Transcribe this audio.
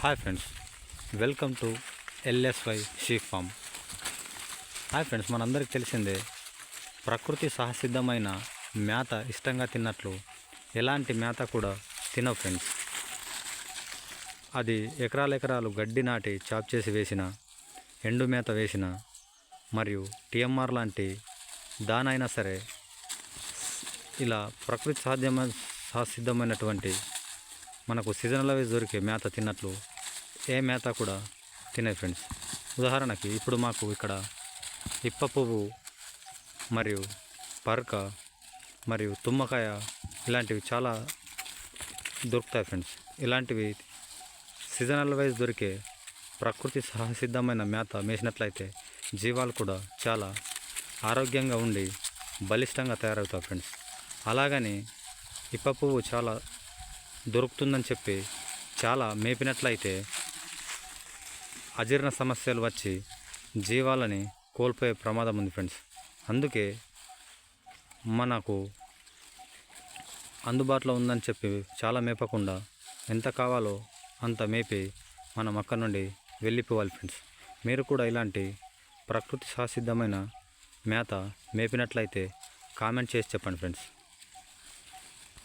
Hi friends, welcome to LSY sheep farm. Hi friends, మనందరికీ తెలిసిందే ప్రకృతి సహసిద్ధమైన మేత ఇష్టంగా తిన్నట్లు ఎలాంటి మేత కూడా తినవు ఫ్రెండ్స్. అది ఎకరాలు గడ్డి నాటి చాప్ చేసి వేసిన, ఎండు మేత వేసిన మరియు టీఎంఆర్ లాంటి దానైనా సరే ఇలా ప్రకృతి సహసిద్ధమైనటువంటి మనకు సీజనల్ వైజ్ దొరికే మేత తిన్నట్లు ఏ మేత కూడా తినే ఫ్రెండ్స్. ఉదాహరణకి ఇప్పుడు మాకు ఇక్కడ ఇప్ప పువ్వు మరియు పరక మరియు తుమ్మకాయ ఇలాంటివి చాలా దొరుకుతాయి ఫ్రెండ్స్. ఇలాంటివి సీజనల్ వైజ్ దొరికే ప్రకృతి సహసిద్ధమైన మేత మేసినట్లయితే జీవాలు కూడా చాలా ఆరోగ్యంగా ఉండి బలిష్టంగా తయారవుతాయి ఫ్రెండ్స్. అలాగని ఇప్ప పువ్వు చాలా దొరుకుతుందని చెప్పి చాలా మేపినట్లయితే అజీర్ణ సమస్యలు వచ్చి జీవాలని కోల్పోయే ప్రమాదం ఉంది ఫ్రెండ్స్. అందుకే మనకు అందుబాటులో ఉందని చెప్పి చాలా మేపకుండా ఎంత కావాలో అంత మేపి మనం అక్కడి నుండి వెళ్ళిపోవాలి ఫ్రెండ్స్. మీరు కూడా ఇలాంటి ప్రకృతి సహసిద్ధమైన మేత మేపినట్లయితే కామెంట్ చేసి చెప్పండి ఫ్రెండ్స్.